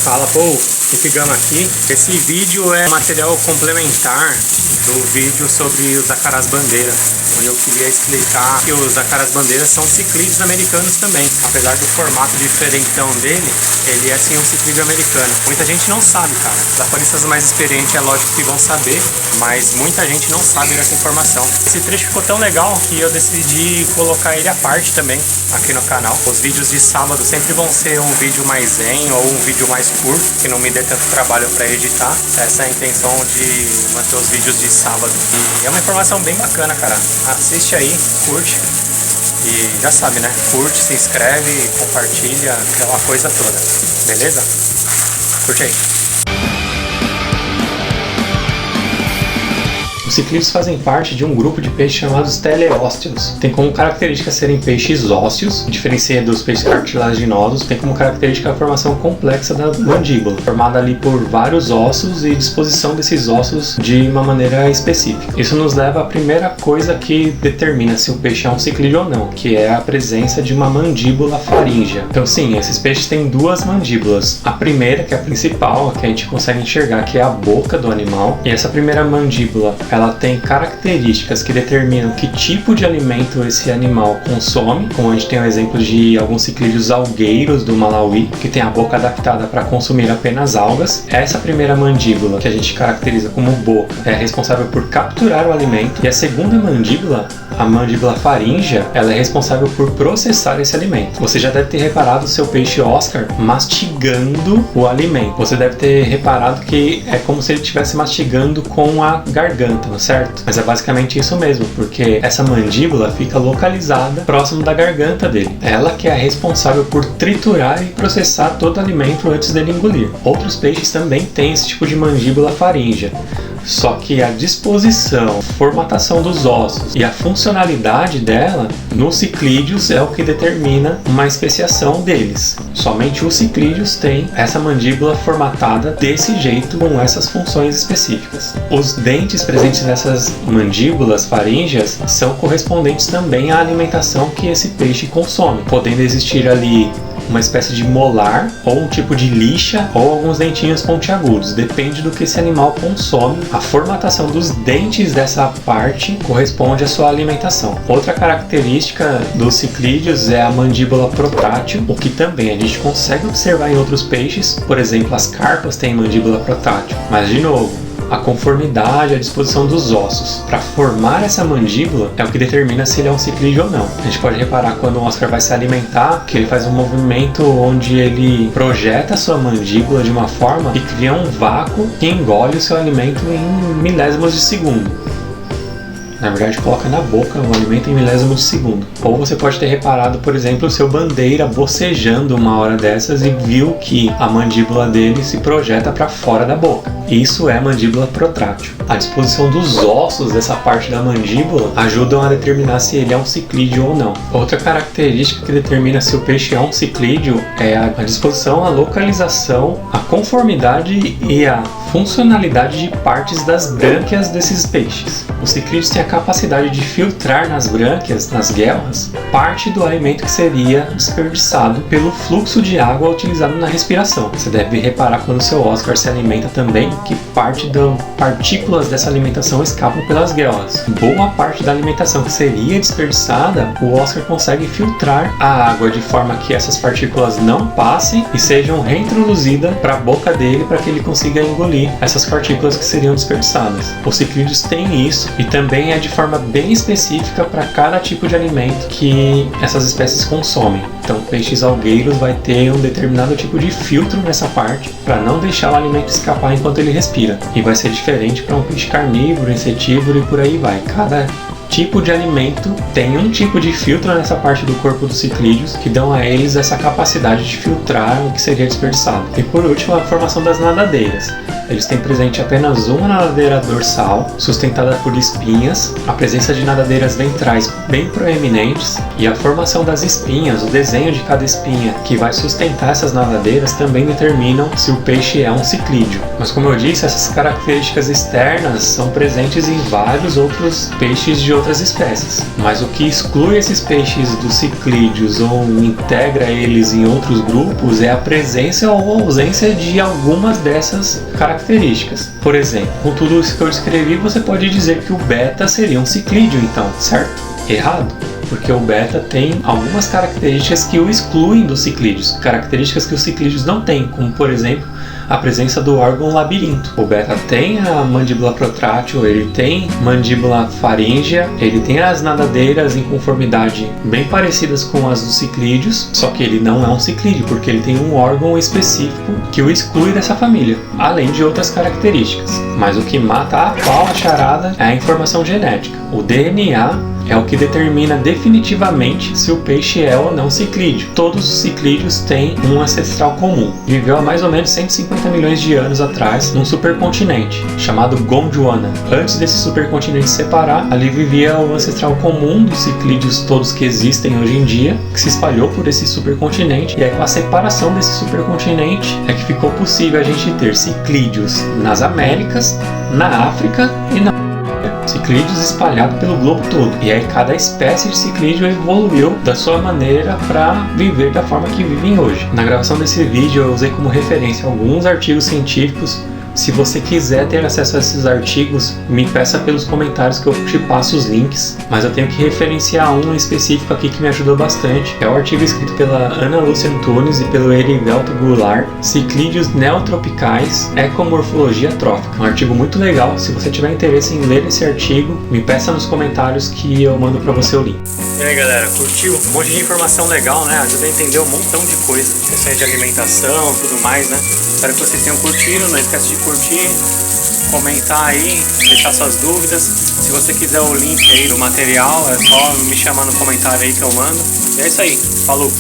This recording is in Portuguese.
Fala, povo, Felipe Gama aqui. Esse vídeo é material complementar do vídeo sobre os acarás bandeira, onde eu queria explicar que os acarás bandeira são ciclídeos americanos também. Apesar do formato diferentão dele, ele é sim um ciclídeo americano. Muita gente não sabe, cara. Os aquaristas mais experientes é lógico que vão saber, mas muita gente não sabe dessa informação. Esse trecho ficou tão legal que eu decidi colocar ele à parte também aqui no canal. Os vídeos de sábado sempre vão ser um vídeo mais zen ou um vídeo mais curto, que não me dê tanto trabalho para editar. Essa é a intenção de manter os vídeos de sábado. E é uma informação bem bacana, cara. Assiste aí, curte e já sabe, né? Curte, se inscreve, compartilha, aquela coisa toda. Beleza? Curte aí. Os ciclídeos fazem parte de um grupo de peixes chamados teleósteos. Tem como característica serem peixes ósseos, diferencia dos peixes cartilaginosos, tem como característica a formação complexa da mandíbula, formada ali por vários ossos e disposição desses ossos de uma maneira específica. Isso nos leva à primeira coisa que determina se o peixe é um ciclídeo ou não, que é a presença de uma mandíbula faríngea. Então sim, esses peixes têm duas mandíbulas. A primeira, que é a principal, a que a gente consegue enxergar, que é a boca do animal, e essa primeira mandíbula, ela tem características que determinam que tipo de alimento esse animal consome, como a gente tem o exemplo de alguns ciclídeos algueiros do Malawi, que tem a boca adaptada para consumir apenas algas. Essa primeira mandíbula, que a gente caracteriza como boca, é responsável por capturar o alimento, e a segunda mandíbula, a mandíbula faríngea, ela é responsável por processar esse alimento. Você já deve ter reparado o seu peixe Oscar mastigando o alimento. Você deve ter reparado que é como se ele estivesse mastigando com a garganta, certo? Mas é basicamente isso mesmo, porque essa mandíbula fica localizada próximo da garganta dele. Ela que é a responsável por triturar e processar todo o alimento antes dele engolir. Outros peixes também têm esse tipo de mandíbula faríngea. Só que a disposição, formatação dos ossos e a funcionalidade dela nos ciclídeos é o que determina uma especiação deles. Somente os ciclídeos têm essa mandíbula formatada desse jeito, com essas funções específicas. Os dentes presentes nessas mandíbulas faríngeas são correspondentes também à alimentação que esse peixe consome, podendo existir ali uma espécie de molar, ou um tipo de lixa, ou alguns dentinhos pontiagudos. Depende do que esse animal consome. A formatação dos dentes dessa parte corresponde à sua alimentação. Outra característica dos ciclídeos é a mandíbula protrátil, o que também a gente consegue observar em outros peixes. Por exemplo, as carpas têm mandíbula protrátil. Mas, de novo, a conformidade, a disposição dos ossos para formar essa mandíbula é o que determina se ele é um ciclídeo ou não. A gente pode reparar quando o Oscar vai se alimentar que ele faz um movimento onde ele projeta a sua mandíbula de uma forma e cria um vácuo que engole o seu alimento em milésimos de segundo. Na verdade, coloca na boca o alimento em milésimos de segundo. Ou você pode ter reparado, por exemplo, o seu bandeira bocejando uma hora dessas e viu que a mandíbula dele se projeta para fora da boca. Isso é mandíbula protrátil. A disposição dos ossos dessa parte da mandíbula ajudam a determinar se ele é um ciclídeo ou não. Outra característica que determina se o peixe é um ciclídeo é a disposição, a localização, a conformidade e a funcionalidade de partes das brânquias desses peixes. Os ciclídeos têm a capacidade de filtrar nas brânquias, nas guelras, parte do alimento que seria desperdiçado pelo fluxo de água utilizado na respiração. Você deve reparar quando o seu Oscar se alimenta também que parte das partículas dessa alimentação escapam pelas guelras. Boa parte da alimentação que seria desperdiçada, o Oscar consegue filtrar a água de forma que essas partículas não passem e sejam reintroduzidas para a boca dele para que ele consiga engolir essas partículas que seriam desperdiçadas. Os ciclídeos têm isso e também é de forma bem específica para cada tipo de alimento que essas espécies consomem. Então, peixes algueiros vai ter um determinado tipo de filtro nessa parte para não deixar o alimento escapar enquanto ele respira. E vai ser diferente para um peixe carnívoro, insetívoro e por aí vai. Cada tipo de alimento tem um tipo de filtro nessa parte do corpo dos ciclídeos que dão a eles essa capacidade de filtrar o que seria desperdiçado. E por último, a formação das nadadeiras. Eles têm presente apenas uma nadadeira dorsal, sustentada por espinhas, a presença de nadadeiras ventrais bem proeminentes e a formação das espinhas, o desenho de cada espinha que vai sustentar essas nadadeiras também determinam se o peixe é um ciclídeo. Mas como eu disse, essas características externas são presentes em vários outros peixes de outras espécies. Mas o que exclui esses peixes dos ciclídeos ou integra eles em outros grupos é a presença ou ausência de algumas dessas características. Por exemplo, com tudo isso que eu descrevi, você pode dizer que o beta seria um ciclídeo então, certo? Errado. Porque o beta tem algumas características que o excluem dos ciclídeos, características que os ciclídeos não têm, como por exemplo a presença do órgão labirinto. O beta tem a mandíbula protrátil, ele tem mandíbula faríngea, ele tem as nadadeiras em conformidade bem parecidas com as dos ciclídeos, só que ele não é um ciclídeo, porque ele tem um órgão específico que o exclui dessa família, além de outras características. Mas o que mata a pau a charada é a informação genética. O DNA é o que determina definitivamente se o peixe é ou não ciclídeo. Todos os ciclídeos têm um ancestral comum. Viveu há mais ou menos 150 milhões de anos atrás num supercontinente chamado Gondwana. Antes desse supercontinente se separar, ali vivia o ancestral comum dos ciclídeos todos que existem hoje em dia, que se espalhou por esse supercontinente, e aí com a separação desse supercontinente é que ficou possível a gente ter ciclídeos nas Américas, na África e na ciclídeos espalhados pelo globo todo. E aí cada espécie de ciclídeo evoluiu da sua maneira para viver da forma que vivem hoje. Na gravação desse vídeo eu usei como referência alguns artigos científicos. Se você quiser ter acesso a esses artigos, me peça pelos comentários que eu te passo os links, mas eu tenho que referenciar um específico aqui que me ajudou bastante. É o artigo escrito pela Ana Lúcia Antunes e pelo Erivelto Goulart, Ciclídeos Neotropicais, Ecomorfologia Trófica. Um artigo muito legal. Se você tiver interesse em ler esse artigo, me peça nos comentários que eu mando para você o link. E aí galera, curtiu? Um monte de informação legal, né? Ajuda a entender um montão de coisa, questões de alimentação, tudo mais, né? Espero que vocês tenham curtido. Não esquece de curtir, comentar aí, deixar suas dúvidas. Se você quiser o link aí do material, é só me chamar no comentário aí que eu mando. E é isso aí, falou!